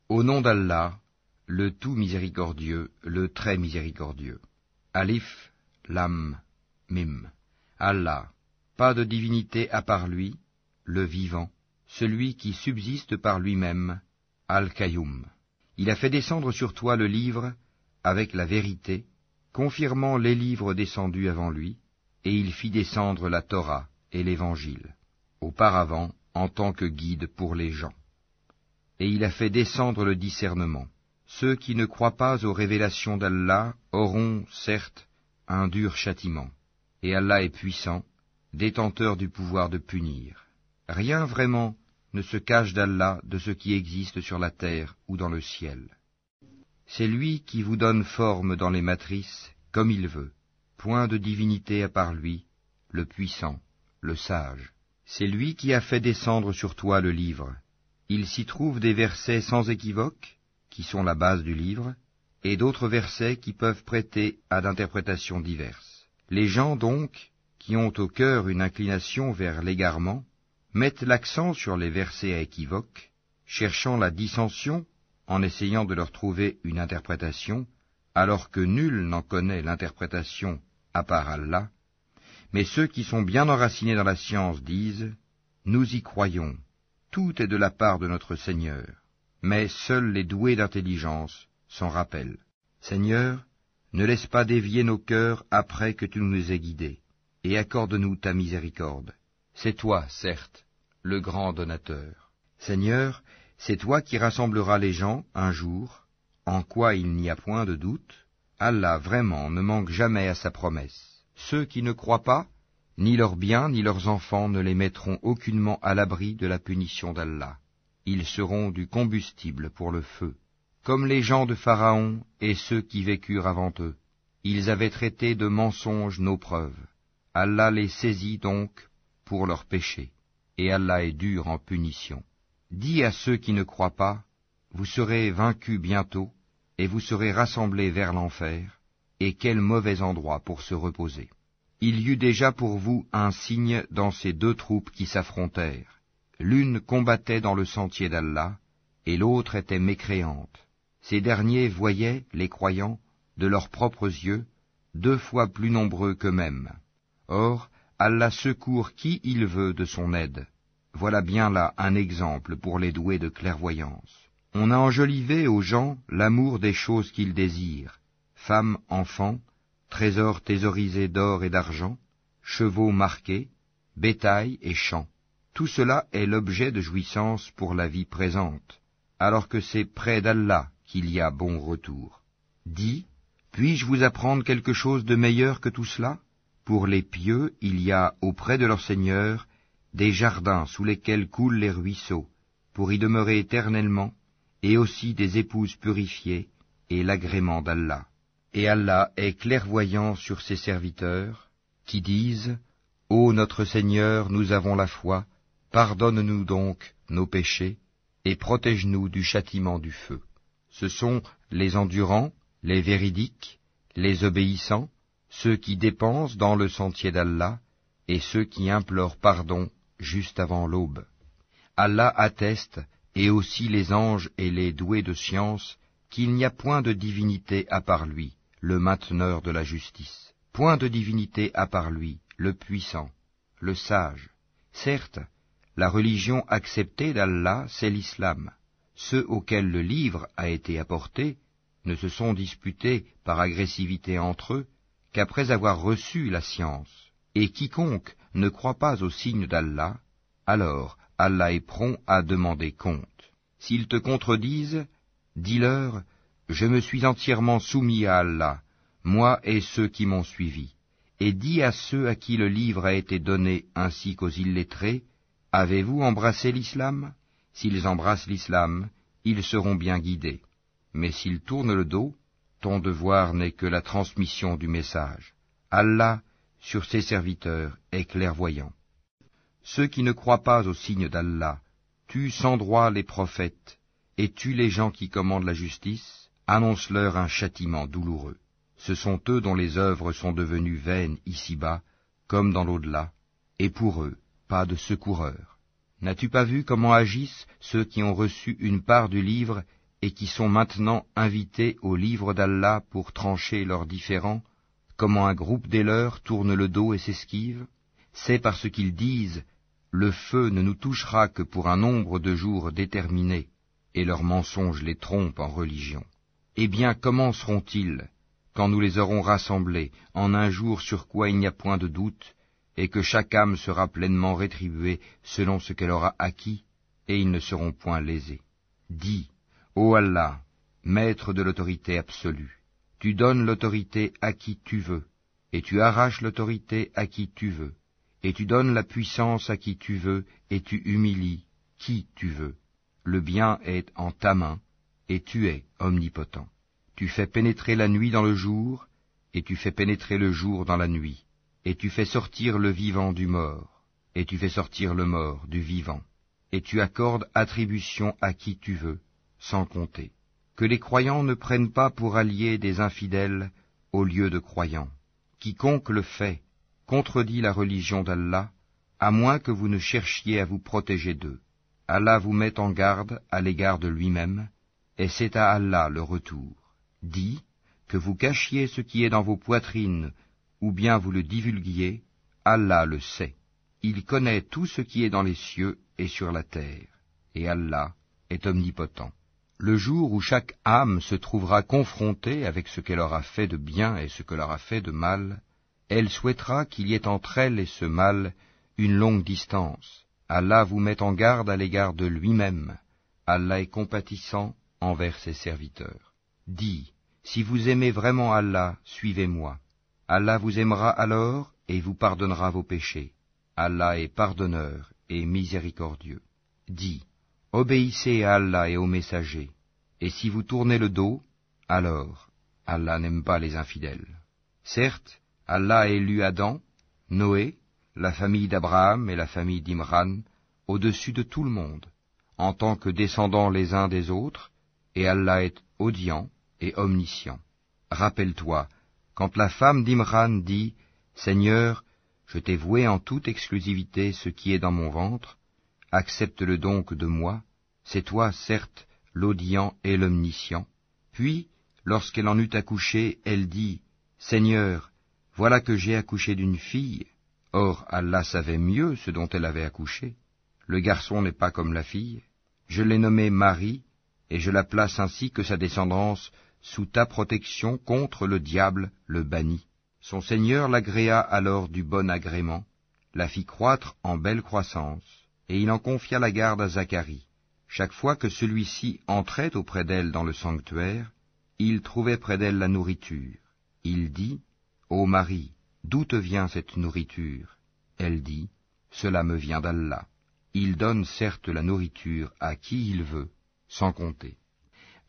Au nom d'Allah, le tout miséricordieux, le très miséricordieux. Alif, Lam, Mim. Allah, pas de divinité à part lui, le vivant, celui qui subsiste par lui-même, Al-Qayyum. Il a fait descendre sur toi le livre avec la vérité, confirmant les livres descendus avant lui, et il fit descendre la Torah et l'Évangile, auparavant en tant que guide pour les gens. Et il a fait descendre le discernement. Ceux qui ne croient pas aux révélations d'Allah auront, certes, un dur châtiment. Et Allah est puissant, détenteur du pouvoir de punir. Rien vraiment ne se cache d'Allah de ce qui existe sur la terre ou dans le ciel. C'est lui qui vous donne forme dans les matrices, comme il veut. Point de divinité à part lui, le puissant, le sage. C'est lui qui a fait descendre sur toi le livre. Il s'y trouve des versets sans équivoque, qui sont la base du livre, et d'autres versets qui peuvent prêter à d'interprétations diverses. Les gens donc, qui ont au cœur une inclination vers l'égarement, mettent l'accent sur les versets à équivoque, cherchant la dissension en essayant de leur trouver une interprétation, alors que nul n'en connaît l'interprétation à part Allah. Mais ceux qui sont bien enracinés dans la science disent « Nous y croyons, tout est de la part de notre Seigneur. » Mais seuls les doués d'intelligence s'en rappellent. Seigneur, ne laisse pas dévier nos cœurs après que tu nous aies guidés, et accorde-nous ta miséricorde. C'est toi, certes, le grand donateur. Seigneur, c'est toi qui rassembleras les gens un jour, en quoi il n'y a point de doute. Allah vraiment ne manque jamais à sa promesse. Ceux qui ne croient pas, ni leurs biens ni leurs enfants ne les mettront aucunement à l'abri de la punition d'Allah. Ils seront du combustible pour le feu. Comme les gens de Pharaon et ceux qui vécurent avant eux, ils avaient traité de mensonges nos preuves. Allah les saisit donc pour leurs péchés, et Allah est dur en punition. Dis à ceux qui ne croient pas, vous serez vaincus bientôt, et vous serez rassemblés vers l'enfer, et quel mauvais endroit pour se reposer. Il y eut déjà pour vous un signe dans ces deux troupes qui s'affrontèrent. L'une combattait dans le sentier d'Allah, et l'autre était mécréante. Ces derniers voyaient, les croyants, de leurs propres yeux, 2 fois plus nombreux qu'eux-mêmes. Or, Allah secourt qui il veut de son aide. Voilà bien là un exemple pour les doués de clairvoyance. On a enjolivé aux gens l'amour des choses qu'ils désirent, femmes, enfants, trésors thésaurisés d'or et d'argent, chevaux marqués, bétail et champs. Tout cela est l'objet de jouissance pour la vie présente, alors que c'est près d'Allah qu'il y a bon retour. Dis, puis-je vous apprendre quelque chose de meilleur que tout cela? Pour les pieux, il y a auprès de leur Seigneur des jardins sous lesquels coulent les ruisseaux, pour y demeurer éternellement, et aussi des épouses purifiées, et l'agrément d'Allah. Et Allah est clairvoyant sur ses serviteurs, qui disent « Ô notre Seigneur, nous avons la foi, pardonne-nous donc nos péchés, et protège-nous du châtiment du feu. » Ce sont les endurants, les véridiques, les obéissants, ceux qui dépensent dans le sentier d'Allah, et ceux qui implorent pardon juste avant l'aube. Allah atteste, et aussi les anges et les doués de science, qu'il n'y a point de divinité à part lui, le mainteneur de la justice. Point de divinité à part lui, le puissant, le sage. Certes, la religion acceptée d'Allah, c'est l'islam. Ceux auxquels le livre a été apporté ne se sont disputés par agressivité entre eux qu'après avoir reçu la science. Et quiconque ne croit pas au signe d'Allah, alors Allah est prompt à demander compte. S'ils te contredisent, dis-leur, je me suis entièrement soumis à Allah, moi et ceux qui m'ont suivi. Et dis à ceux à qui le livre a été donné ainsi qu'aux illettrés, avez-vous embrassé l'islam? S'ils embrassent l'islam, ils seront bien guidés. Mais s'ils tournent le dos, ton devoir n'est que la transmission du message. Allah, sur ses serviteurs, est clairvoyant. Ceux qui ne croient pas au signe d'Allah tuent sans droit les prophètes et tuent les gens qui commandent la justice, annonce-leur un châtiment douloureux. Ce sont eux dont les œuvres sont devenues vaines ici-bas, comme dans l'au-delà, et pour eux, pas de secoureur. N'as-tu pas vu comment agissent ceux qui ont reçu une part du livre et qui sont maintenant invités au livre d'Allah pour trancher leurs différends, comment un groupe des leurs tourne le dos et s'esquive, c'est parce qu'ils disent « Le feu ne nous touchera que pour un nombre de jours déterminé », et leurs mensonges les trompent en religion. Eh bien, comment seront-ils, quand nous les aurons rassemblés, en un jour sur quoi il n'y a point de doute, et que chaque âme sera pleinement rétribuée selon ce qu'elle aura acquis, et ils ne seront point lésés. Dis, ô Allah, maître de l'autorité absolue, tu donnes l'autorité à qui tu veux, et tu arraches l'autorité à qui tu veux, et tu donnes la puissance à qui tu veux, et tu humilies qui tu veux. Le bien est en ta main, et tu es omnipotent. Tu fais pénétrer la nuit dans le jour, et tu fais pénétrer le jour dans la nuit, et tu fais sortir le vivant du mort, et tu fais sortir le mort du vivant, et tu accordes attribution à qui tu veux, sans compter. Que les croyants ne prennent pas pour alliés des infidèles au lieu de croyants. Quiconque le fait contredit la religion d'Allah, à moins que vous ne cherchiez à vous protéger d'eux. Allah vous met en garde à l'égard de lui-même, et c'est à Allah le retour. Dis, que vous cachiez ce qui est dans vos poitrines, ou bien vous le divulguiez, Allah le sait. Il connaît tout ce qui est dans les cieux et sur la terre, et Allah est omnipotent. Le jour où chaque âme se trouvera confrontée avec ce qu'elle aura fait de bien et ce qu'elle aura fait de mal, elle souhaitera qu'il y ait entre elle et ce mal une longue distance. Allah vous met en garde à l'égard de lui-même. Allah est compatissant envers ses serviteurs. Dis, si vous aimez vraiment Allah, suivez-moi. Allah vous aimera alors et vous pardonnera vos péchés. Allah est pardonneur et miséricordieux. Dis, obéissez à Allah et aux messagers, et si vous tournez le dos, alors Allah n'aime pas les infidèles. Certes, Allah a élu Adam, Noé, la famille d'Abraham et la famille d'Imran, au-dessus de tout le monde, en tant que descendants les uns des autres, et Allah est audient et omniscient. Rappelle-toi, quand la femme d'Imran dit « Seigneur, je t'ai voué en toute exclusivité ce qui est dans mon ventre, accepte-le donc de moi, c'est toi, certes, l'audient et l'omniscient. » Puis, lorsqu'elle en eut accouché, elle dit « Seigneur, voilà que j'ai accouché d'une fille. » Or, Allah savait mieux ce dont elle avait accouché. Le garçon n'est pas comme la fille. Je l'ai nommée Marie, et je la place ainsi que sa descendance sous ta protection contre le diable, le banni. Son Seigneur l'agréa alors du bon agrément, la fit croître en belle croissance, et il en confia la garde à Zacharie. Chaque fois que celui-ci entrait auprès d'elle dans le sanctuaire, il trouvait près d'elle la nourriture. Il dit, « Ô Marie, d'où te vient cette nourriture ?» Elle dit, « Cela me vient d'Allah. Il donne certes la nourriture à qui il veut, sans compter. »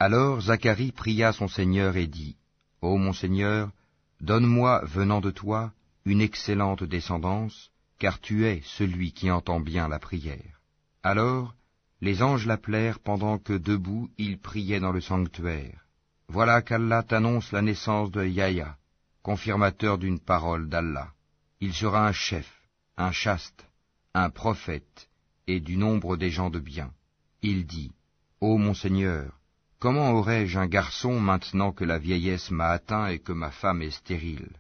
Alors Zacharie pria son Seigneur et dit, « Ô mon Seigneur, donne-moi, venant de toi, une excellente descendance, car tu es celui qui entend bien la prière. » Alors, les anges l'appelèrent pendant que debout il priait dans le sanctuaire. Voilà qu'Allah t'annonce la naissance de Yahya, confirmateur d'une parole d'Allah. Il sera un chef, un chaste, un prophète, et du nombre des gens de bien. Il dit, « Ô mon Seigneur, comment aurais-je un garçon maintenant que la vieillesse m'a atteint et que ma femme est stérile ?»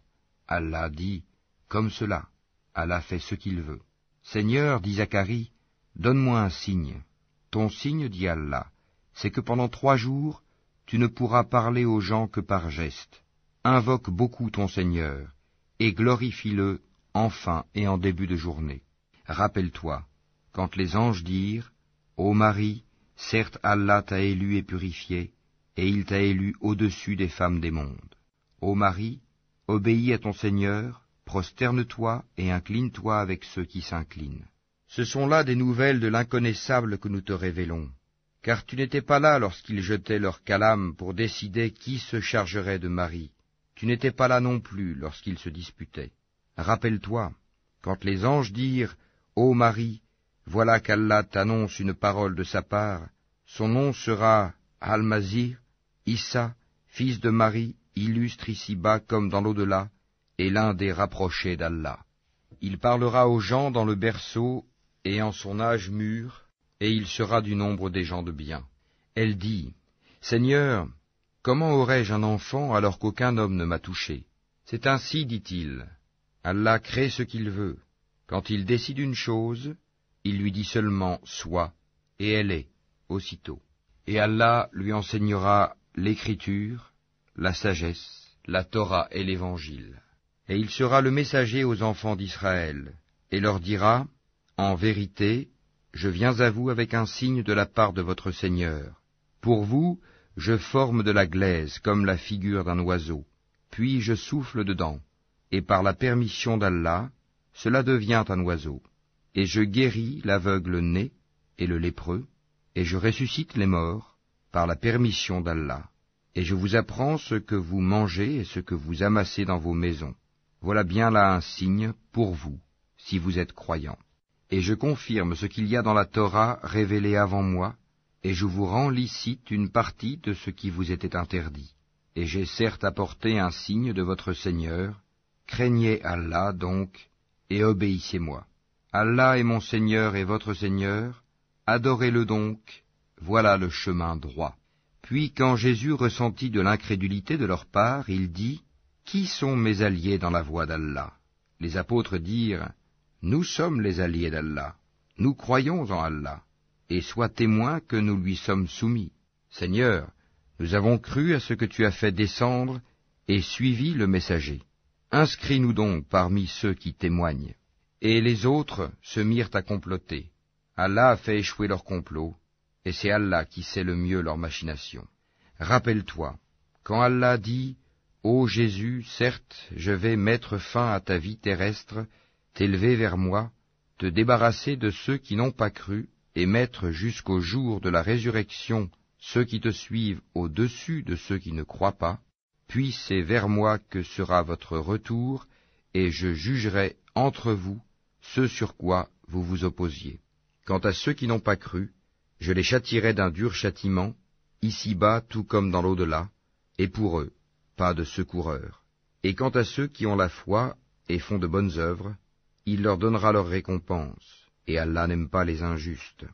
Allah dit, « Comme cela, Allah fait ce qu'il veut. » Seigneur, dit Zacharie, donne-moi un signe. Ton signe, dit Allah, c'est que pendant 3 jours, tu ne pourras parler aux gens que par gestes. Invoque beaucoup ton Seigneur, et glorifie-le en fin et en début de journée. Rappelle-toi, quand les anges dirent, Ô Marie, certes Allah t'a élu et purifié, et il t'a élu au-dessus des femmes des mondes. Ô Marie, obéis à ton Seigneur, prosterne-toi et incline-toi avec ceux qui s'inclinent. Ce sont là des nouvelles de l'inconnaissable que nous te révélons, car tu n'étais pas là lorsqu'ils jetaient leur calame pour décider qui se chargerait de Marie. Tu n'étais pas là non plus lorsqu'ils se disputaient. Rappelle-toi, quand les anges dirent, Ô Marie, voilà qu'Allah t'annonce une parole de sa part, son nom sera Al-Masih, Issa, fils de Marie, illustre ici-bas comme dans l'au-delà, et l'un des rapprochés d'Allah. Il parlera aux gens dans le berceau et en son âge mûr, et il sera du nombre des gens de bien. Elle dit, Seigneur, comment aurais-je un enfant alors qu'aucun homme ne m'a touché? C'est ainsi, dit-il, Allah crée ce qu'il veut. Quand il décide une chose, il lui dit seulement « sois » et elle est, aussitôt. Et Allah lui enseignera l'écriture, la sagesse, la Torah et l'Évangile. Et il sera le messager aux enfants d'Israël, et leur dira, en vérité, je viens à vous avec un signe de la part de votre Seigneur. Pour vous, je forme de la glaise comme la figure d'un oiseau, puis je souffle dedans, et par la permission d'Allah, cela devient un oiseau. Et je guéris l'aveugle né et le lépreux, et je ressuscite les morts, par la permission d'Allah. Et je vous apprends ce que vous mangez et ce que vous amassez dans vos maisons. Voilà bien là un signe pour vous, si vous êtes croyants. Et je confirme ce qu'il y a dans la Torah révélée avant moi, et je vous rends licite une partie de ce qui vous était interdit. Et j'ai certes apporté un signe de votre Seigneur, craignez Allah donc, et obéissez-moi. Allah est mon Seigneur et votre Seigneur, adorez-le donc, voilà le chemin droit. Puis quand Jésus ressentit de l'incrédulité de leur part, il dit, « Qui sont mes alliés dans la voie d'Allah ?» Les apôtres dirent, « Nous sommes les alliés d'Allah, nous croyons en Allah, et sois témoin que nous lui sommes soumis. Seigneur, nous avons cru à ce que tu as fait descendre et suivi le messager. Inscris-nous donc parmi ceux qui témoignent. » Et les autres se mirent à comploter. Allah a fait échouer leur complot, et c'est Allah qui sait le mieux leurs machinations. Rappelle-toi, quand Allah dit, « Ô Jésus, certes, je vais mettre fin à ta vie terrestre, t'élever vers moi, te débarrasser de ceux qui n'ont pas cru, et mettre jusqu'au jour de la résurrection ceux qui te suivent au-dessus de ceux qui ne croient pas, puis c'est vers moi que sera votre retour, et je jugerai entre vous ce sur quoi vous vous opposiez. Quant à ceux qui n'ont pas cru, je les châtierai d'un dur châtiment, ici-bas tout comme dans l'au-delà, et pour eux, pas de secoureur. Et quant à ceux qui ont la foi et font de bonnes œuvres, il leur donnera leur récompense, et Allah n'aime pas les injustes.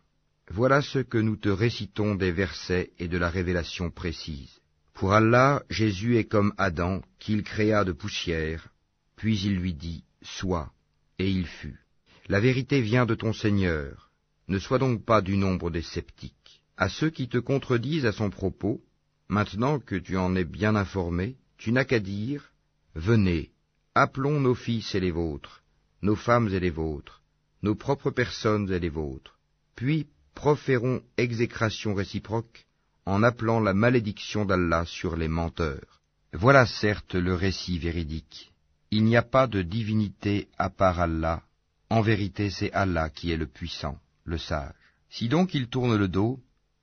Voilà ce que nous te récitons des versets et de la révélation précise. Pour Allah, Jésus est comme Adam, qu'il créa de poussière, puis il lui dit, « Sois », et il fut. La vérité vient de ton Seigneur. Ne sois donc pas du nombre des sceptiques. À ceux qui te contredisent à son propos, maintenant que tu en es bien informé, tu n'as qu'à dire, « Venez, appelons nos fils et les vôtres, nos femmes et les vôtres, nos propres personnes et les vôtres, puis proférons exécration réciproque en appelant la malédiction d'Allah sur les menteurs. » Voilà certes le récit véridique. Il n'y a pas de divinité à part Allah. En vérité, c'est Allah qui est le puissant, le sage. Si donc ils tournent le dos,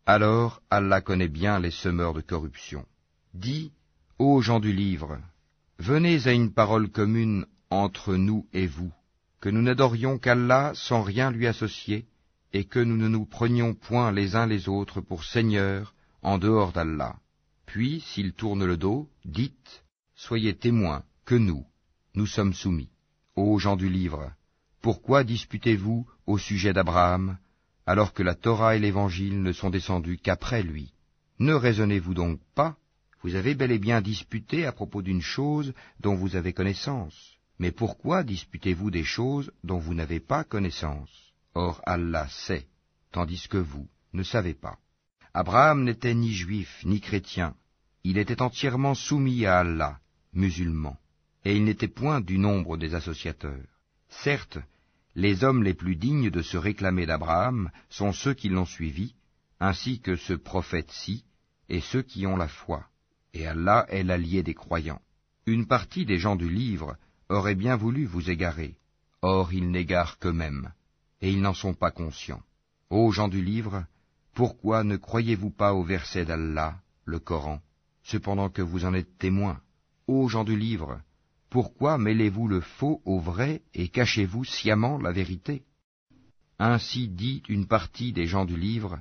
alors Allah connaît bien les semeurs de corruption. Dis, ô gens du livre, venez à une parole commune entre nous et vous, que nous n'adorions qu'Allah sans rien lui associer, et que nous ne nous prenions point les uns les autres pour seigneurs en dehors d'Allah. Puis, s'ils tournent le dos, dites, soyez témoins que nous sommes soumis. Ô gens du livre, pourquoi disputez-vous au sujet d'Abraham, alors que la Torah et l'Évangile ne sont descendus qu'après lui? Ne raisonnez-vous donc pas? Vous avez bel et bien disputé à propos d'une chose dont vous avez connaissance. Mais pourquoi disputez-vous des choses dont vous n'avez pas connaissance? Or Allah sait, tandis que vous ne savez pas. Abraham n'était ni juif ni chrétien, il était entièrement soumis à Allah, musulman, et il n'était point du nombre des associateurs. Certes, les hommes les plus dignes de se réclamer d'Abraham sont ceux qui l'ont suivi, ainsi que ce prophète-ci, et ceux qui ont la foi, et Allah est l'allié des croyants. Une partie des gens du livre aurait bien voulu vous égarer, or ils n'égarent qu'eux-mêmes, et ils n'en sont pas conscients. Ô gens du livre, pourquoi ne croyez-vous pas au verset d'Allah, le Coran, cependant que vous en êtes témoins? Ô gens du livre, pourquoi mêlez-vous le faux au vrai et cachez-vous sciemment la vérité? Ainsi dit une partie des gens du livre,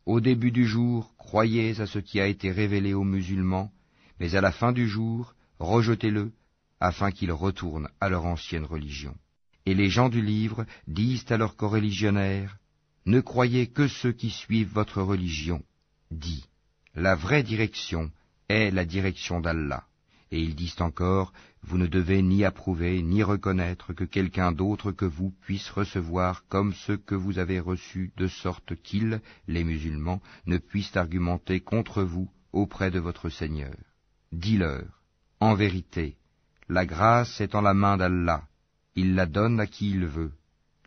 au début du jour, croyez à ce qui a été révélé aux musulmans, mais à la fin du jour, rejetez-le, afin qu'ils retournent à leur ancienne religion. Et les gens du livre disent à leurs coreligionnaires, ne croyez que ceux qui suivent votre religion. Dis, La vraie direction est la direction d'Allah. Et ils disent encore, vous ne devez ni approuver ni reconnaître que quelqu'un d'autre que vous puisse recevoir comme ce que vous avez reçu, de sorte qu'ils, les musulmans, ne puissent argumenter contre vous auprès de votre Seigneur. Dis-leur, en vérité, la grâce est en la main d'Allah, il la donne à qui il veut.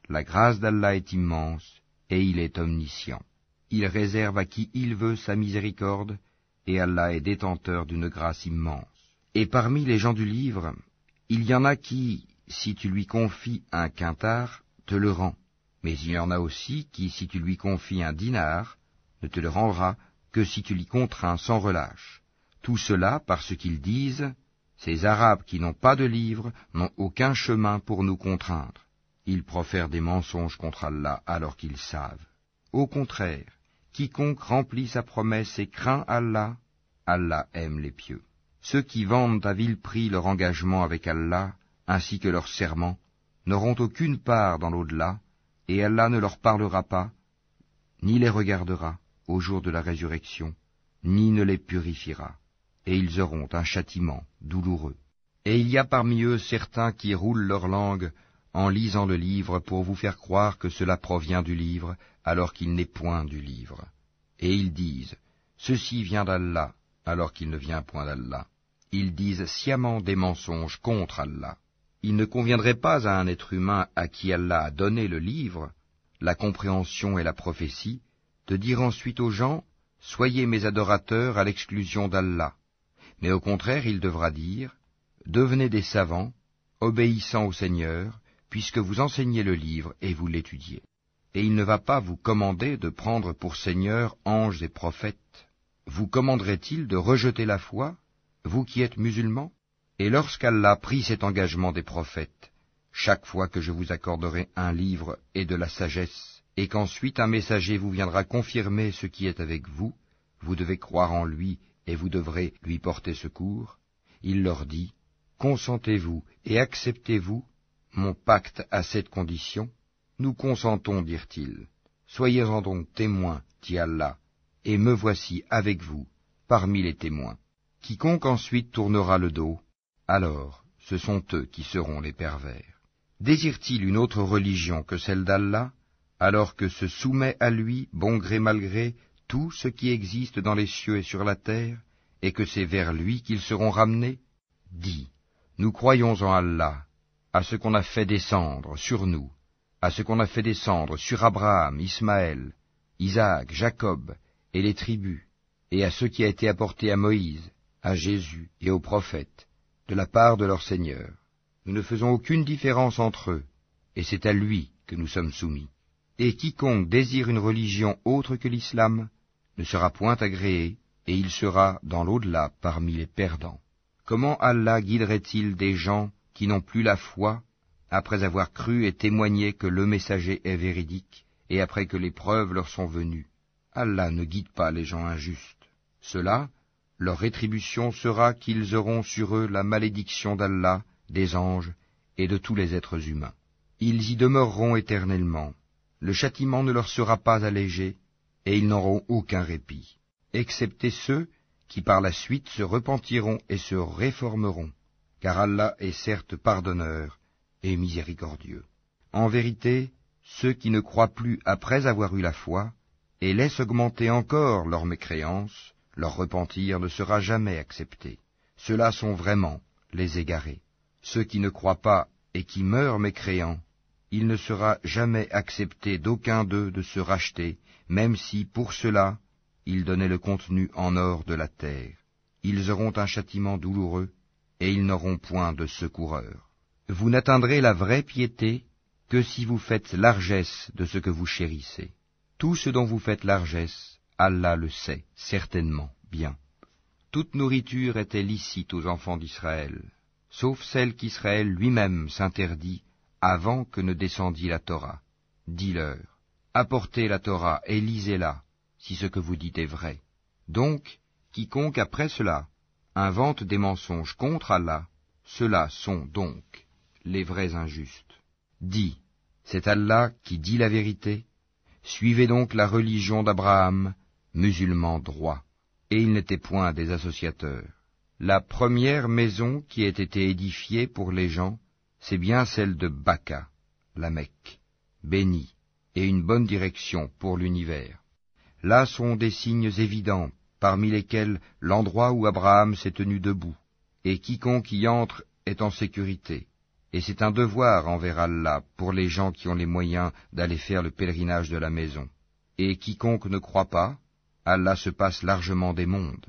La grâce d'Allah est immense, et il est omniscient. Il réserve à qui il veut sa miséricorde, et Allah est détenteur d'une grâce immense. Et parmi les gens du livre, il y en a qui, si tu lui confies un quintar, te le rend. Mais il y en a aussi qui, si tu lui confies un dinar, ne te le rendra que si tu l'y contrains sans relâche. Tout cela parce qu'ils disent, ces Arabes qui n'ont pas de livre n'ont aucun chemin pour nous contraindre. Ils profèrent des mensonges contre Allah alors qu'ils savent. Au contraire, quiconque remplit sa promesse et craint Allah, Allah aime les pieux. Ceux qui vendent à vil prix leur engagement avec Allah, ainsi que leur serment, n'auront aucune part dans l'au-delà, et Allah ne leur parlera pas, ni les regardera au jour de la résurrection, ni ne les purifiera, et ils auront un châtiment douloureux. Et il y a parmi eux certains qui roulent leur langue en lisant le livre pour vous faire croire que cela provient du livre, alors qu'il n'est point du livre. Et ils disent, ceci vient d'Allah, alors qu'il ne vient point d'Allah. Ils disent sciemment des mensonges contre Allah. Il ne conviendrait pas à un être humain à qui Allah a donné le livre, la compréhension et la prophétie, de dire ensuite aux gens, soyez mes adorateurs à l'exclusion d'Allah. Mais au contraire, il devra dire, devenez des savants, obéissant au Seigneur, puisque vous enseignez le livre et vous l'étudiez. Et il ne va pas vous commander de prendre pour Seigneur anges et prophètes. Vous commanderait-il de rejeter la foi, vous qui êtes musulmans? Et lorsqu'Allah prit cet engagement des prophètes, chaque fois que je vous accorderai un livre et de la sagesse, et qu'ensuite un messager vous viendra confirmer ce qui est avec vous, vous devez croire en lui et vous devrez lui porter secours, il leur dit, consentez-vous et acceptez-vous mon pacte à cette condition? Nous consentons, dirent-ils. Soyez-en donc témoins, dit Allah, et me voici avec vous, parmi les témoins. Quiconque ensuite tournera le dos, alors ce sont eux qui seront les pervers. Désire-t-il une autre religion que celle d'Allah, alors que se soumet à lui, bon gré mal gré, tout ce qui existe dans les cieux et sur la terre, et que c'est vers lui qu'ils seront ramenés? Dis, nous croyons en Allah, à ce qu'on a fait descendre sur nous, à ce qu'on a fait descendre sur Abraham, Ismaël, Isaac, Jacob, et les tribus, et à ce qui a été apporté à Moïse, à Jésus et aux prophètes, de la part de leur Seigneur. Nous ne faisons aucune différence entre eux, et c'est à lui que nous sommes soumis. Et quiconque désire une religion autre que l'islam ne sera point agréé, et il sera dans l'au-delà parmi les perdants. Comment Allah guiderait-il des gens qui n'ont plus la foi, après avoir cru et témoigné que le messager est véridique, et après que les preuves leur sont venues? Allah ne guide pas les gens injustes. Cela, leur rétribution sera qu'ils auront sur eux la malédiction d'Allah, des anges et de tous les êtres humains. Ils y demeureront éternellement. Le châtiment ne leur sera pas allégé, et ils n'auront aucun répit, excepté ceux qui par la suite se repentiront et se réformeront, car Allah est certes pardonneur et miséricordieux. En vérité, ceux qui ne croient plus après avoir eu la foi, et laissent augmenter encore leur mécréance, leur repentir ne sera jamais accepté. Ceux-là sont vraiment les égarés. Ceux qui ne croient pas et qui meurent mécréants, il ne sera jamais accepté d'aucun d'eux de se racheter, même si, pour cela, ils donnaient le contenu en or de la terre. Ils auront un châtiment douloureux, et ils n'auront point de secoureur. Vous n'atteindrez la vraie piété que si vous faites largesse de ce que vous chérissez. Tout ce dont vous faites largesse, Allah le sait, certainement, bien. Toute nourriture était licite aux enfants d'Israël, sauf celle qu'Israël lui-même s'interdit avant que ne descendît la Torah. Dis-leur, apportez la Torah et lisez-la, si ce que vous dites est vrai. Donc, quiconque après cela invente des mensonges contre Allah, ceux-là sont donc les vrais injustes. Dis, c'est Allah qui dit la vérité. Suivez donc la religion d'Abraham, musulman droit. et ils n'étaient point des associateurs. La première maison qui ait été édifiée pour les gens, c'est bien celle de Baka, la Mecque, bénie, et une bonne direction pour l'univers. Là sont des signes évidents, parmi lesquels l'endroit où Abraham s'est tenu debout, et quiconque y entre est en sécurité. Et c'est un devoir envers Allah pour les gens qui ont les moyens d'aller faire le pèlerinage de la maison. Et quiconque ne croit pas, Allah se passe largement des mondes.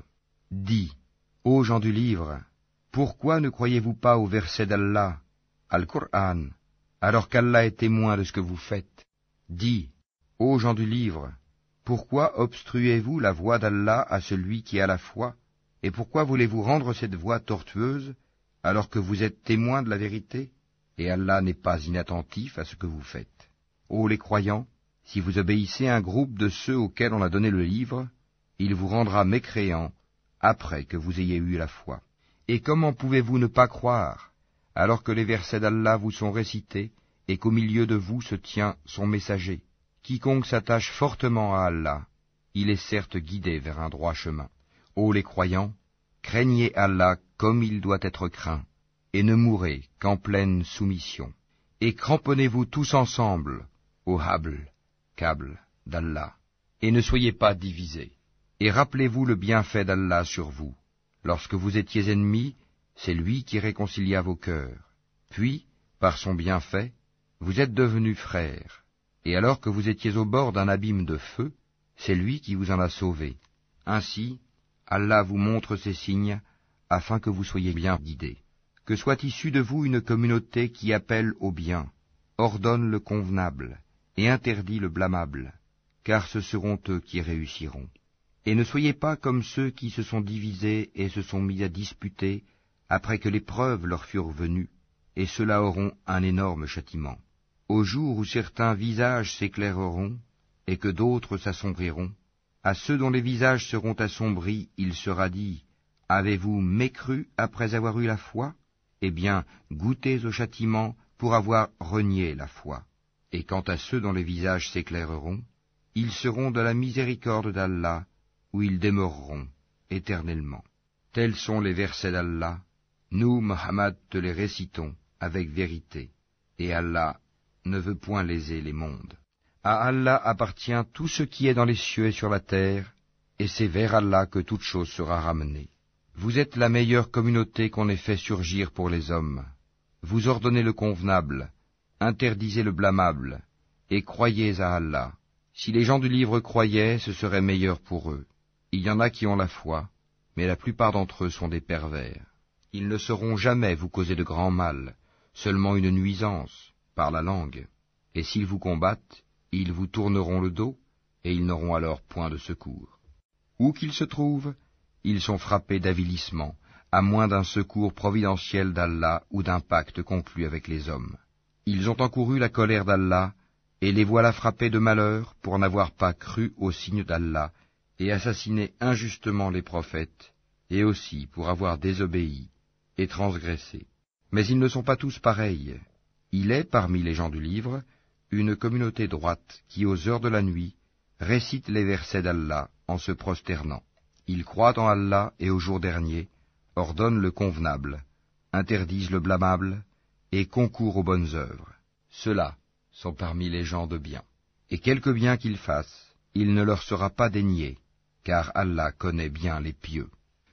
Dis, ô gens du livre, pourquoi ne croyez-vous pas au verset d'Allah, Al-Qur'an, alors qu'Allah est témoin de ce que vous faites? Dis, ô gens du livre, pourquoi obstruez-vous la voie d'Allah à celui qui a la foi, et pourquoi voulez-vous rendre cette voie tortueuse, alors que vous êtes témoins de la vérité, et Allah n'est pas inattentif à ce que vous faites. Ô les croyants, si vous obéissez à un groupe de ceux auxquels on a donné le livre, il vous rendra mécréants après que vous ayez eu la foi. Et comment pouvez-vous ne pas croire, alors que les versets d'Allah vous sont récités, et qu'au milieu de vous se tient son messager? Quiconque s'attache fortement à Allah, il est certes guidé vers un droit chemin. Ô les croyants, craignez Allah comme il doit être craint, et ne mourrez qu'en pleine soumission. Et cramponnez-vous tous ensemble au câble d'Allah, et ne soyez pas divisés. Et rappelez-vous le bienfait d'Allah sur vous. Lorsque vous étiez ennemis, c'est lui qui réconcilia vos cœurs. Puis, par son bienfait, vous êtes devenus frères. Et alors que vous étiez au bord d'un abîme de feu, c'est lui qui vous en a sauvés. Ainsi, Allah vous montre ces signes, afin que vous soyez bien guidés. Que soit issue de vous une communauté qui appelle au bien, ordonne le convenable, et interdit le blâmable, car ce seront eux qui réussiront. Et ne soyez pas comme ceux qui se sont divisés et se sont mis à disputer, après que les preuves leur furent venues, et ceux-là auront un énorme châtiment. Au jour où certains visages s'éclaireront, et que d'autres s'assombriront, à ceux dont les visages seront assombris, il sera dit, « Avez-vous mécru après avoir eu la foi? Eh bien, goûtez au châtiment pour avoir renié la foi. » Et quant à ceux dont les visages s'éclaireront, ils seront de la miséricorde d'Allah, où ils demeureront éternellement. Tels sont les versets d'Allah. Nous, Mohammed, te les récitons avec vérité, et Allah ne veut point léser les mondes. À Allah appartient tout ce qui est dans les cieux et sur la terre, et c'est vers Allah que toute chose sera ramenée. Vous êtes la meilleure communauté qu'on ait fait surgir pour les hommes. Vous ordonnez le convenable, interdisez le blâmable, et croyez à Allah. Si les gens du livre croyaient, ce serait meilleur pour eux. Il y en a qui ont la foi, mais la plupart d'entre eux sont des pervers. Ils ne sauront jamais vous causer de grand mal, seulement une nuisance, par la langue. Et s'ils vous combattent, ils vous tourneront le dos, et ils n'auront alors point de secours. Où qu'ils se trouvent, ils sont frappés d'avilissement, à moins d'un secours providentiel d'Allah ou d'un pacte conclu avec les hommes. Ils ont encouru la colère d'Allah, et les voilà frappés de malheur pour n'avoir pas cru aux signes d'Allah, et assassiné injustement les prophètes, et aussi pour avoir désobéi et transgressé. Mais ils ne sont pas tous pareils. Il est, parmi les gens du livre, une communauté droite qui, aux heures de la nuit, récite les versets d'Allah en se prosternant. Ils croient en Allah et au jour dernier, ordonnent le convenable, interdisent le blâmable, et concourent aux bonnes œuvres. Ceux-là sont parmi les gens de bien. Et quelque bien qu'ils fassent, il ne leur sera pas dénié, car Allah connaît bien les pieux.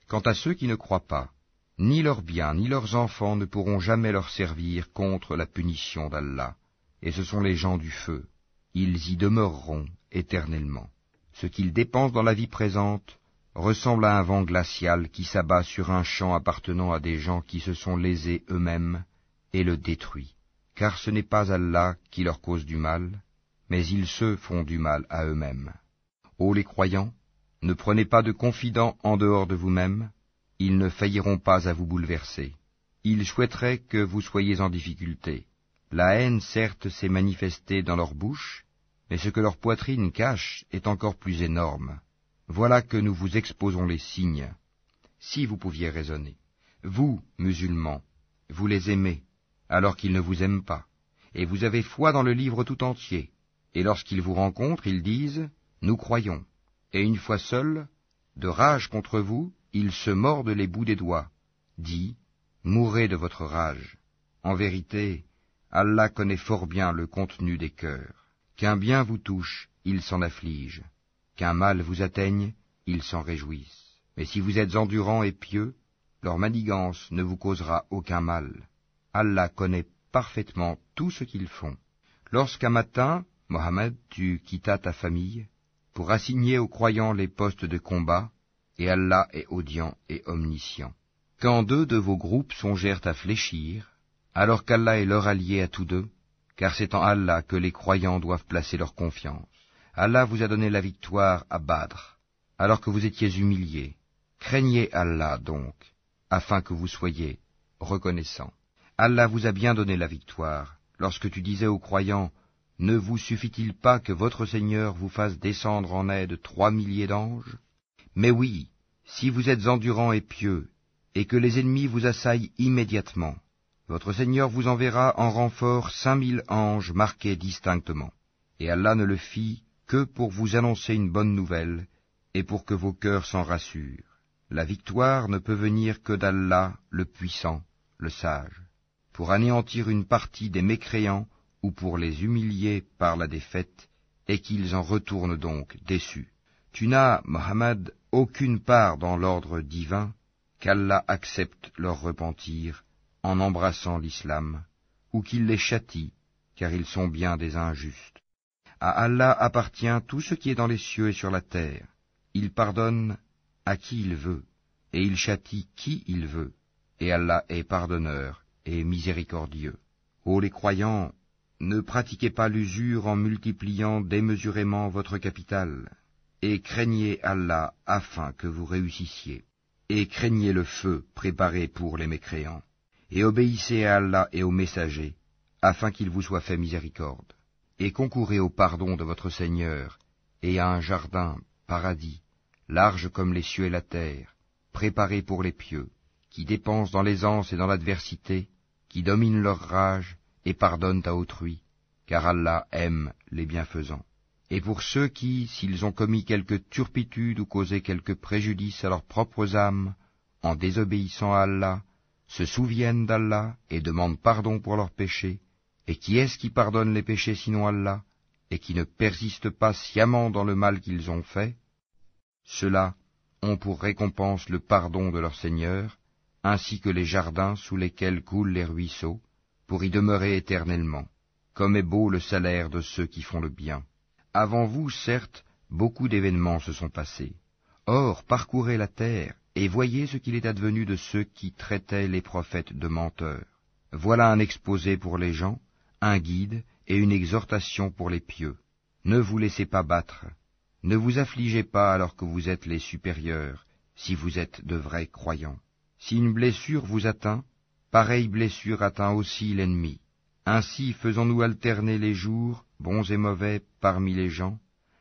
Quant à ceux qui ne croient pas, ni leurs biens ni leurs enfants ne pourront jamais leur servir contre la punition d'Allah, et ce sont les gens du feu. Ils y demeureront éternellement. Ce qu'ils dépensent dans la vie présente ressemble à un vent glacial qui s'abat sur un champ appartenant à des gens qui se sont lésés eux-mêmes et le détruit. Car ce n'est pas Allah qui leur cause du mal, mais ils se font du mal à eux-mêmes. Ô les croyants, ne prenez pas de confidents en dehors de vous-mêmes, ils ne failliront pas à vous bouleverser. Ils souhaiteraient que vous soyez en difficulté. La haine, certes, s'est manifestée dans leur bouche, mais ce que leur poitrine cache est encore plus énorme. Voilà que nous vous exposons les signes, si vous pouviez raisonner. Vous, musulmans, vous les aimez, alors qu'ils ne vous aiment pas, et vous avez foi dans le livre tout entier. Et lorsqu'ils vous rencontrent, ils disent « Nous croyons », et une fois seuls, De rage contre vous, ils se mordent les bouts des doigts. Dis, mourrez de votre rage. En vérité, Allah connaît fort bien le contenu des cœurs. Qu'un bien vous touche, ils s'en affligent. Qu'un mal vous atteigne, ils s'en réjouissent. Mais si vous êtes endurants et pieux, leur manigance ne vous causera aucun mal. Allah connaît parfaitement tout ce qu'ils font. Lorsqu'un matin, Mohammed, tu quittas ta famille, pour assigner aux croyants les postes de combat, et Allah est audient et omniscient. Quand deux de vos groupes songèrent à fléchir, alors qu'Allah est leur allié à tous deux, car c'est en Allah que les croyants doivent placer leur confiance. Allah vous a donné la victoire à Badr, alors que vous étiez humiliés. Craignez Allah donc, afin que vous soyez reconnaissants. Allah vous a bien donné la victoire, lorsque tu disais aux croyants, « Ne vous suffit-il pas que votre Seigneur vous fasse descendre en aide 3 milliers d'anges ?» Mais oui, si vous êtes endurants et pieux, et que les ennemis vous assaillent immédiatement, votre Seigneur vous enverra en renfort 5000 anges marqués distinctement. Et Allah ne le fit que pour vous annoncer une bonne nouvelle, et pour que vos cœurs s'en rassurent. La victoire ne peut venir que d'Allah, le puissant, le sage, pour anéantir une partie des mécréants ou pour les humilier par la défaite, et qu'ils en retournent donc déçus. Tu n'as, Mohammed, aucune part dans l'ordre divin, qu'Allah accepte leur repentir en embrassant l'islam, ou qu'il les châtie, car ils sont bien des injustes. À Allah appartient tout ce qui est dans les cieux et sur la terre. Il pardonne à qui il veut, et il châtie qui il veut, et Allah est pardonneur et miséricordieux. Ô les croyants, ne pratiquez pas l'usure en multipliant démesurément votre capital, et craignez Allah afin que vous réussissiez, et craignez le feu préparé pour les mécréants, et obéissez à Allah et aux messagers, afin qu'il vous soit fait miséricorde, et concourez au pardon de votre Seigneur, et à un jardin, paradis, large comme les cieux et la terre, préparé pour les pieux, qui dépensent dans l'aisance et dans l'adversité, qui dominent leur rage, et pardonnent à autrui, car Allah aime les bienfaisants. Et pour ceux qui, s'ils ont commis quelque turpitude ou causé quelque préjudice à leurs propres âmes, en désobéissant à Allah, se souviennent d'Allah et demandent pardon pour leurs péchés, et qui est-ce qui pardonne les péchés sinon Allah, et qui ne persiste pas sciemment dans le mal qu'ils ont fait? Ceux-là ont pour récompense le pardon de leur Seigneur, ainsi que les jardins sous lesquels coulent les ruisseaux, pour y demeurer éternellement. Comme est beau le salaire de ceux qui font le bien. Avant vous, certes, beaucoup d'événements se sont passés. Or, parcourez la terre, et voyez ce qu'il est advenu de ceux qui traitaient les prophètes de menteurs. Voilà un exposé pour les gens, un guide et une exhortation pour les pieux. Ne vous laissez pas battre, ne vous affligez pas alors que vous êtes les supérieurs, si vous êtes de vrais croyants. Si une blessure vous atteint, pareille blessure atteint aussi l'ennemi. Ainsi faisons-nous alterner les jours, bons et mauvais, parmi les gens,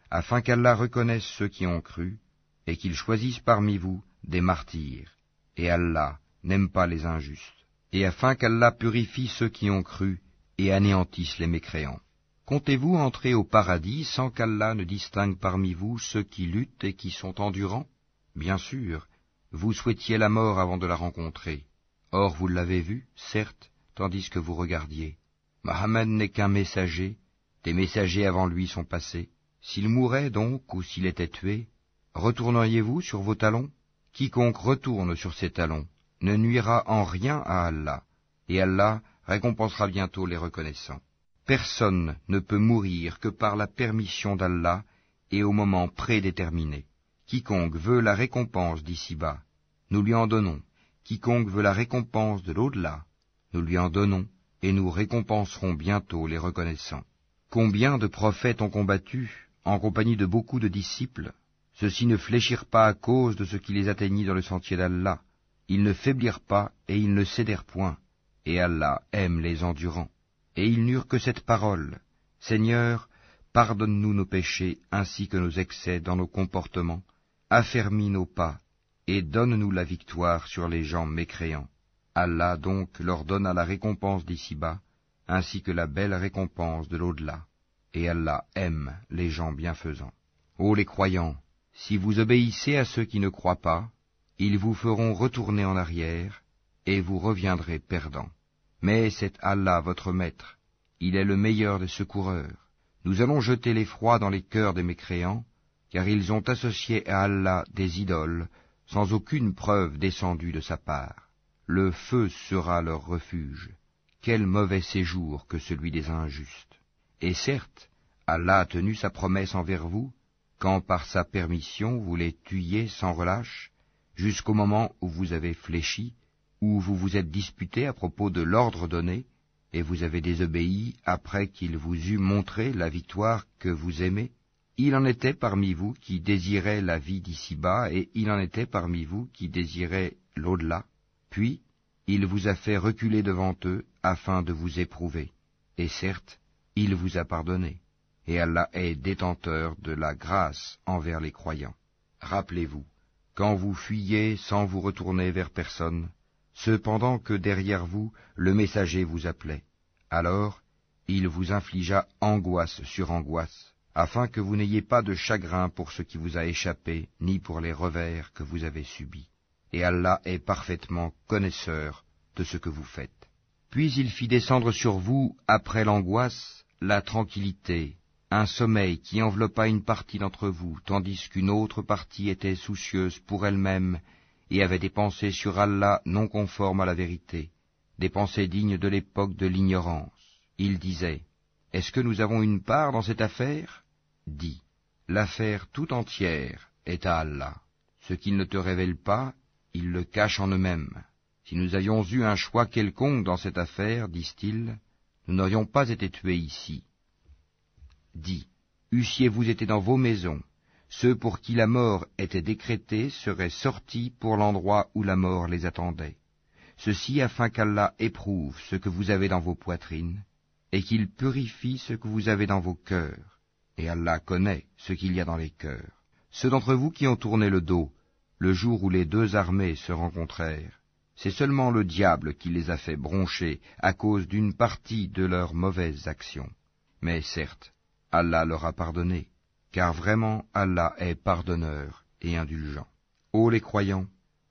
afin qu'Allah reconnaisse ceux qui ont cru, et qu'il choisisse parmi vous des martyrs. Et Allah n'aime pas les injustes. Et afin qu'Allah purifie ceux qui ont cru, et anéantisse les mécréants. Comptez-vous entrer au paradis sans qu'Allah ne distingue parmi vous ceux qui luttent et qui sont endurants? Bien sûr, vous souhaitiez la mort avant de la rencontrer. Or vous l'avez vue, certes, tandis que vous regardiez. Mohammed n'est qu'un messager, des messagers avant lui sont passés. S'il mourait donc, ou s'il était tué, retourneriez-vous sur vos talons? Quiconque retourne sur ses talons ne nuira en rien à Allah, et Allah récompensera bientôt les reconnaissants. Personne ne peut mourir que par la permission d'Allah et au moment prédéterminé. Quiconque veut la récompense d'ici-bas, nous lui en donnons. Quiconque veut la récompense de l'au-delà, nous lui en donnons, et nous récompenserons bientôt les reconnaissants. Combien de prophètes ont combattu, en compagnie de beaucoup de disciples? Ceux-ci ne fléchirent pas à cause de ce qui les atteignit dans le sentier d'Allah. Ils ne faiblirent pas et ils ne cédèrent point. Et Allah aime les endurants. Et ils n'eurent que cette parole: Seigneur, pardonne-nous nos péchés ainsi que nos excès dans nos comportements, affermis nos pas, et donne-nous la victoire sur les gens mécréants. Allah donc leur donna la récompense d'ici-bas, ainsi que la belle récompense de l'au-delà. Et Allah aime les gens bienfaisants. Ô les croyants, Si vous obéissez à ceux qui ne croient pas, ils vous feront retourner en arrière, et vous reviendrez perdants. Mais c'est Allah votre maître, il est le meilleur des secoureurs. Nous allons jeter l'effroi dans les cœurs des mécréants, car ils ont associé à Allah des idoles, sans aucune preuve descendue de sa part. Le feu sera leur refuge. Quel mauvais séjour que celui des injustes. Et certes, Allah a tenu sa promesse envers vous, quand par sa permission vous les tuiez sans relâche, jusqu'au moment où vous avez fléchi, où vous vous êtes disputé à propos de l'ordre donné, et vous avez désobéi après qu'il vous eût montré la victoire que vous aimez. Il en était parmi vous qui désiraient la vie d'ici-bas, et il en était parmi vous qui désiraient l'au-delà. Puis, il vous a fait reculer devant eux, afin de vous éprouver. Et certes, il vous a pardonné. Et Allah est détenteur de la grâce envers les croyants. Rappelez-vous, quand vous fuyiez sans vous retourner vers personne, cependant que derrière vous le messager vous appelait, alors il vous infligea angoisse sur angoisse, afin que vous n'ayez pas de chagrin pour ce qui vous a échappé, ni pour les revers que vous avez subis. Et Allah est parfaitement connaisseur de ce que vous faites. Puis il fit descendre sur vous, après l'angoisse, la tranquillité, un sommeil qui enveloppa une partie d'entre vous, tandis qu'une autre partie était soucieuse pour elle-même et avait des pensées sur Allah non conformes à la vérité, des pensées dignes de l'époque de l'ignorance. Il disait, « Est-ce que nous avons une part dans cette affaire ?» Dis, « L'affaire tout entière est à Allah. Ce qu'il ne te révèle pas, ils le cachent en eux-mêmes. Si nous avions eu un choix quelconque dans cette affaire, disent-ils, nous n'aurions pas été tués ici. » Dis, eussiez-vous été dans vos maisons, ceux pour qui la mort était décrétée seraient sortis pour l'endroit où la mort les attendait. Ceci afin qu'Allah éprouve ce que vous avez dans vos poitrines, et qu'il purifie ce que vous avez dans vos cœurs. Et Allah connaît ce qu'il y a dans les cœurs. Ceux d'entre vous qui ont tourné le dos, le jour où les deux armées se rencontrèrent, c'est seulement le diable qui les a fait broncher à cause d'une partie de leurs mauvaises actions. Mais certes, Allah leur a pardonné, car vraiment Allah est pardonneur et indulgent. Ô les croyants,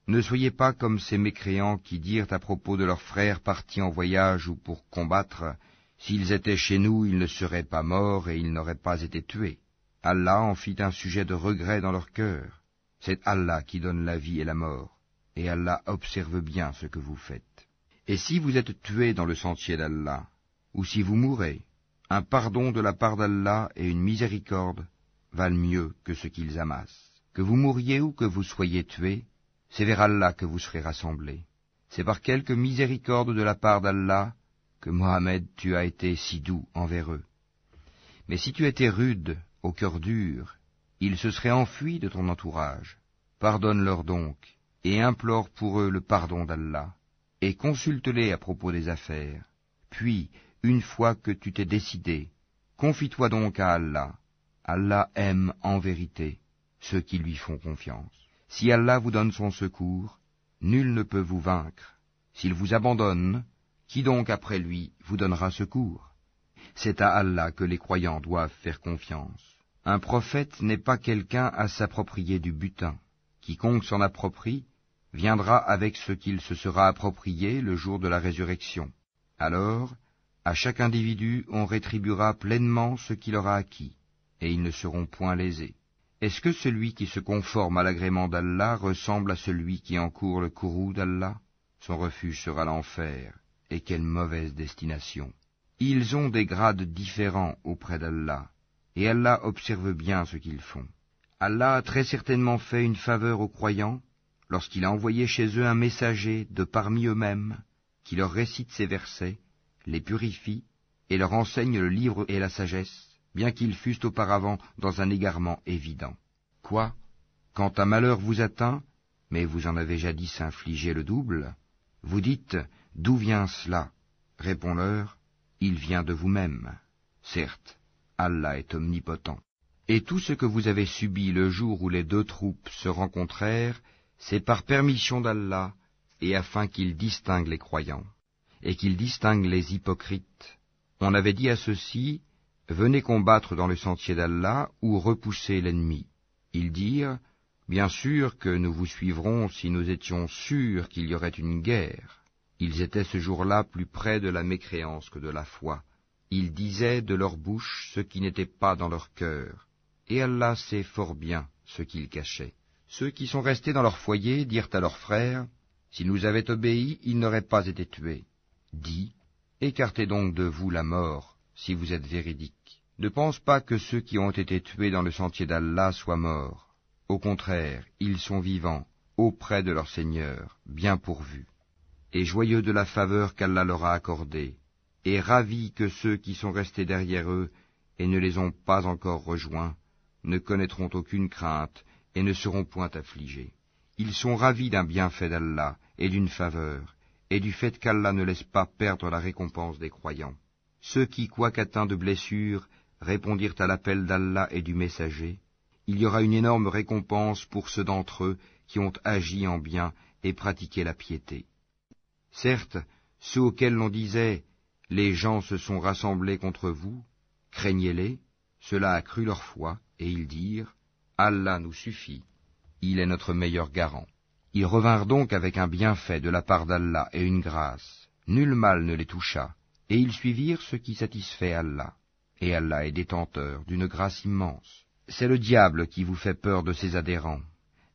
ne soyez pas comme ces mécréants qui dirent à propos de leurs frères partis en voyage ou pour combattre, s'ils étaient chez nous, ils ne seraient pas morts et ils n'auraient pas été tués. Allah en fit un sujet de regret dans leur cœur. C'est Allah qui donne la vie et la mort, et Allah observe bien ce que vous faites. Et si vous êtes tués dans le sentier d'Allah, ou si vous mourrez, un pardon de la part d'Allah et une miséricorde valent mieux que ce qu'ils amassent. Que vous mouriez ou que vous soyez tués, c'est vers Allah que vous serez rassemblés. C'est par quelque miséricorde de la part d'Allah que Mohammed tu as été si doux envers eux. Mais si tu étais rude, au cœur dur, ils se seraient enfuis de ton entourage. Pardonne-leur donc, et implore pour eux le pardon d'Allah, et consulte-les à propos des affaires. Puis, une fois que tu t'es décidé, confie-toi donc à Allah. Allah aime en vérité ceux qui lui font confiance. Si Allah vous donne son secours, nul ne peut vous vaincre. S'il vous abandonne, qui donc après lui vous donnera secours? C'est à Allah que les croyants doivent faire confiance. Un prophète n'est pas quelqu'un à s'approprier du butin. Quiconque s'en approprie viendra avec ce qu'il se sera approprié le jour de la résurrection. Alors, à chaque individu on rétribuera pleinement ce qu'il aura acquis, et ils ne seront point lésés. Est-ce que celui qui se conforme à l'agrément d'Allah ressemble à celui qui encourt le courroux d'Allah? Son refuge sera l'enfer, et quelle mauvaise destination. Ils ont des grades différents auprès d'Allah, et Allah observe bien ce qu'ils font. Allah a très certainement fait une faveur aux croyants, lorsqu'il a envoyé chez eux un messager de parmi eux-mêmes, qui leur récite ces versets, les purifie, et leur enseigne le livre et la sagesse, bien qu'ils fussent auparavant dans un égarement évident. Quoi? Quand un malheur vous atteint, mais vous en avez jadis infligé le double, vous dites, d'où vient cela? Réponds-leur, il vient de vous-même. Certes, Allah est omnipotent. Et tout ce que vous avez subi le jour où les deux troupes se rencontrèrent, c'est par permission d'Allah, et afin qu'il distingue les croyants, et qu'il distingue les hypocrites. On avait dit à ceux-ci, venez combattre dans le sentier d'Allah ou repoussez l'ennemi. Ils dirent, bien sûr que nous vous suivrons si nous étions sûrs qu'il y aurait une guerre. Ils étaient ce jour-là plus près de la mécréance que de la foi. Ils disaient de leur bouche ce qui n'était pas dans leur cœur, et Allah sait fort bien ce qu'ils cachaient. Ceux qui sont restés dans leur foyer dirent à leurs frères, « S'ils nous avaient obéi, ils n'auraient pas été tués. » Dis, « Écartez donc de vous la mort, si vous êtes véridiques. Ne pense pas que ceux qui ont été tués dans le sentier d'Allah soient morts. Au contraire, ils sont vivants, auprès de leur Seigneur, bien pourvus, et joyeux de la faveur qu'Allah leur a accordée, et ravis que ceux qui sont restés derrière eux et ne les ont pas encore rejoints ne connaîtront aucune crainte et ne seront point affligés. Ils sont ravis d'un bienfait d'Allah et d'une faveur, et du fait qu'Allah ne laisse pas perdre la récompense des croyants. Ceux qui, quoiqu'atteints de blessures, répondirent à l'appel d'Allah et du messager, il y aura une énorme récompense pour ceux d'entre eux qui ont agi en bien et pratiqué la piété. Certes, ceux auxquels l'on disait « Les gens se sont rassemblés contre vous, craignez-les », cela accrut leur foi, et ils dirent « Allah nous suffit, il est notre meilleur garant ». Ils revinrent donc avec un bienfait de la part d'Allah et une grâce. Nul mal ne les toucha, et ils suivirent ce qui satisfait Allah. Et Allah est détenteur d'une grâce immense. C'est le diable qui vous fait peur de ses adhérents.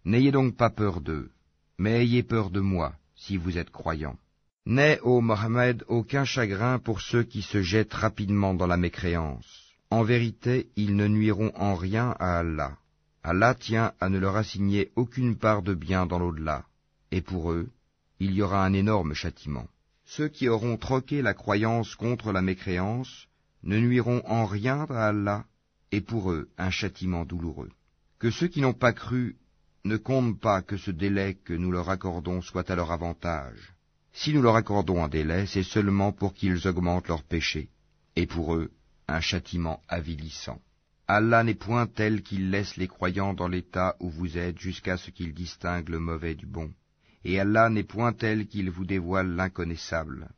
N'ayez donc pas peur d'eux, mais ayez peur de moi, si vous êtes croyants. N'aie, ô Mohammed, aucun chagrin pour ceux qui se jettent rapidement dans la mécréance. En vérité, ils ne nuiront en rien à Allah. Allah tient à ne leur assigner aucune part de bien dans l'au-delà, et pour eux, il y aura un énorme châtiment. Ceux qui auront troqué la croyance contre la mécréance ne nuiront en rien à Allah, et pour eux un châtiment douloureux. Que ceux qui n'ont pas cru ne comptent pas que ce délai que nous leur accordons soit à leur avantage. Si nous leur accordons un délai, c'est seulement pour qu'ils augmentent leurs péchés, et pour eux un châtiment avilissant. Allah n'est point tel qu'il laisse les croyants dans l'état où vous êtes jusqu'à ce qu'ils distinguent le mauvais du bon. Et Allah n'est point tel qu'il vous dévoile l'inconnaissable.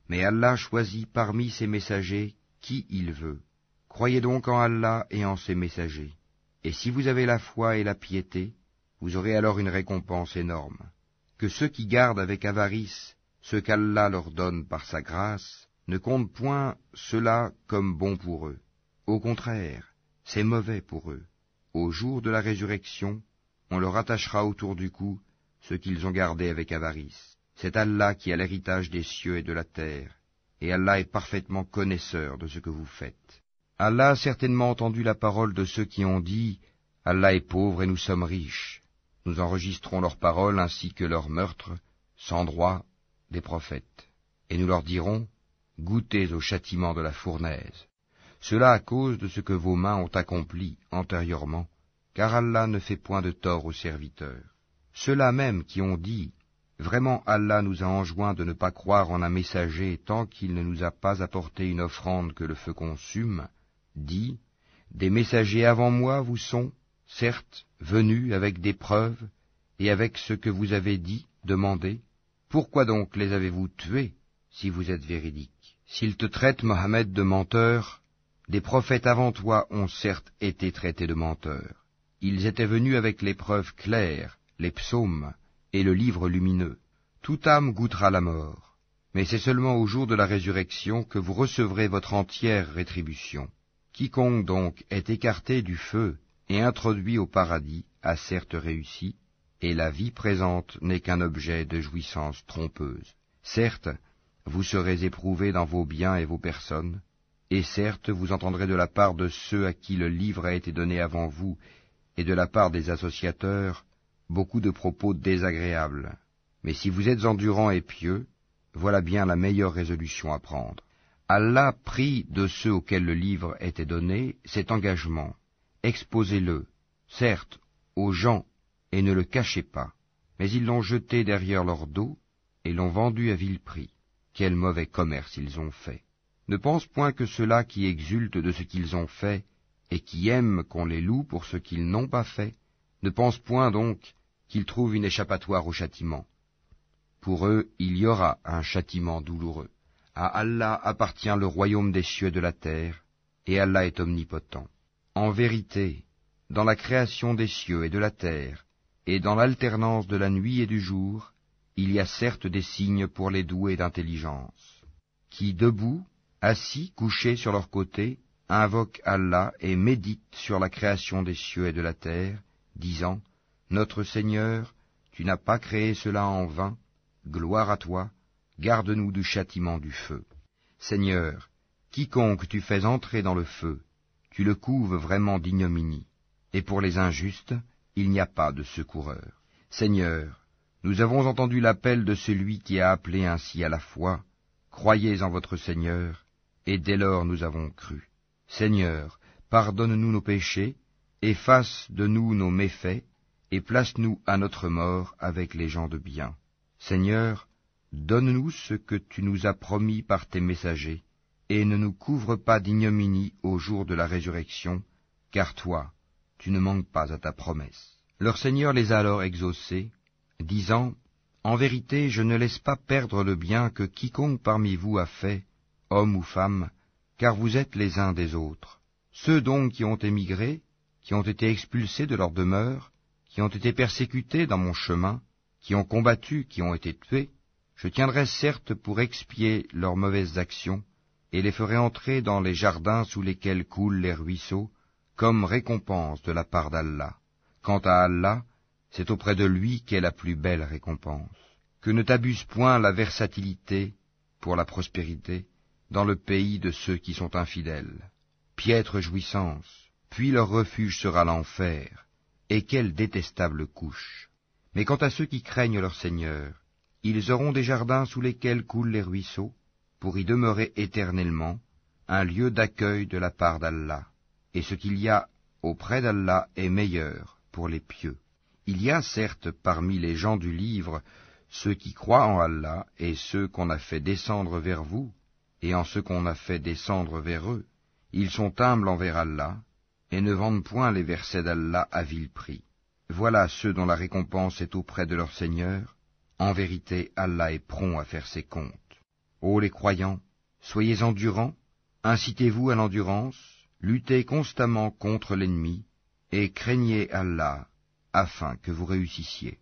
Mais Allah choisit parmi ses messagers qui il veut. Croyez donc en Allah et en ses messagers. Et si vous avez la foi et la piété, vous aurez alors une récompense énorme. Que ceux qui gardent avec avarice ce qu'Allah leur donne par sa grâce ne comptent point cela comme bon pour eux. Au contraire, c'est mauvais pour eux. Au jour de la résurrection, on leur attachera autour du cou ce qu'ils ont gardé avec avarice. C'est Allah qui a l'héritage des cieux et de la terre, et Allah est parfaitement connaisseur de ce que vous faites. Allah a certainement entendu la parole de ceux qui ont dit « Allah est pauvre et nous sommes riches ». Nous enregistrons leurs paroles ainsi que leurs meurtres, sans droit, des prophètes. Et nous leur dirons « Goûtez au châtiment de la fournaise ». Cela à cause de ce que vos mains ont accompli antérieurement, car Allah ne fait point de tort aux serviteurs. Ceux-là même qui ont dit « Vraiment Allah nous a enjoint de ne pas croire en un messager tant qu'il ne nous a pas apporté une offrande que le feu consume », dit « Des messagers avant moi vous sont, certes, venus avec des preuves et avec ce que vous avez dit, demandé. Pourquoi donc les avez-vous tués, si vous êtes véridiques? S'ils te traitent, Mohammed, de menteur, des prophètes avant toi ont certes été traités de menteurs. Ils étaient venus avec les preuves claires, les psaumes et le livre lumineux. Toute âme goûtera la mort, mais c'est seulement au jour de la résurrection que vous recevrez votre entière rétribution. Quiconque donc est écarté du feu et introduit au paradis a certes réussi, et la vie présente n'est qu'un objet de jouissance trompeuse. Certes, vous serez éprouvés dans vos biens et vos personnes, et certes vous entendrez de la part de ceux à qui le livre a été donné avant vous, et de la part des associateurs, beaucoup de propos désagréables. Mais si vous êtes endurants et pieux, voilà bien la meilleure résolution à prendre. Allah prit de ceux auxquels le livre était donné cet engagement. Exposez-le, certes, aux gens, et ne le cachez pas. Mais ils l'ont jeté derrière leur dos, et l'ont vendu à vil prix. Quel mauvais commerce ils ont fait. Ne pense point que ceux-là qui exultent de ce qu'ils ont fait, et qui aiment qu'on les loue pour ce qu'ils n'ont pas fait, ne pense point donc qu'ils trouvent une échappatoire au châtiment. Pour eux, il y aura un châtiment douloureux. À Allah appartient le royaume des cieux et de la terre, et Allah est omnipotent. En vérité, dans la création des cieux et de la terre, et dans l'alternance de la nuit et du jour, il y a certes des signes pour les doués d'intelligence, qui, debout, assis, couchés sur leur côté, invoquent Allah et méditent sur la création des cieux et de la terre, disant, « Notre Seigneur, tu n'as pas créé cela en vain, gloire à toi, garde-nous du châtiment du feu. Seigneur, quiconque tu fais entrer dans le feu, tu le couves vraiment d'ignominie, et pour les injustes, il n'y a pas de secoureur. Seigneur, nous avons entendu l'appel de celui qui a appelé ainsi à la foi, croyez en votre Seigneur, et dès lors nous avons cru. Seigneur, pardonne-nous nos péchés, efface de nous nos méfaits, et place-nous à notre mort avec les gens de bien. Seigneur, donne-nous ce que tu nous as promis par tes messagers, et ne nous couvre pas d'ignominie au jour de la résurrection, car toi, tu ne manques pas à ta promesse. » Leur Seigneur les a alors exaucés, disant, « En vérité, je ne laisse pas perdre le bien que quiconque parmi vous a fait, homme ou femme, car vous êtes les uns des autres. Ceux donc qui ont émigré, qui ont été expulsés de leur demeure, qui ont été persécutés dans mon chemin, qui ont combattu, qui ont été tués, je tiendrai certes pour expier leurs mauvaises actions, et les ferai entrer dans les jardins sous lesquels coulent les ruisseaux, comme récompense de la part d'Allah. Quant à Allah, c'est auprès de lui qu'est la plus belle récompense. Que ne t'abuse point la versatilité, pour la prospérité, dans le pays de ceux qui sont infidèles. Piètre jouissance, puis leur refuge sera l'enfer, et quelle détestable couche. Mais quant à ceux qui craignent leur Seigneur, ils auront des jardins sous lesquels coulent les ruisseaux, pour y demeurer éternellement, un lieu d'accueil de la part d'Allah, et ce qu'il y a auprès d'Allah est meilleur pour les pieux. Il y a certes parmi les gens du livre ceux qui croient en Allah et ceux qu'on a fait descendre vers vous, et en ceux qu'on a fait descendre vers eux. Ils sont humbles envers Allah, et ne vendent point les versets d'Allah à vil prix. Voilà ceux dont la récompense est auprès de leur Seigneur. En vérité, Allah est prompt à faire ses comptes. Ô les croyants, soyez endurants, incitez-vous à l'endurance, luttez constamment contre l'ennemi, et craignez Allah, afin que vous réussissiez.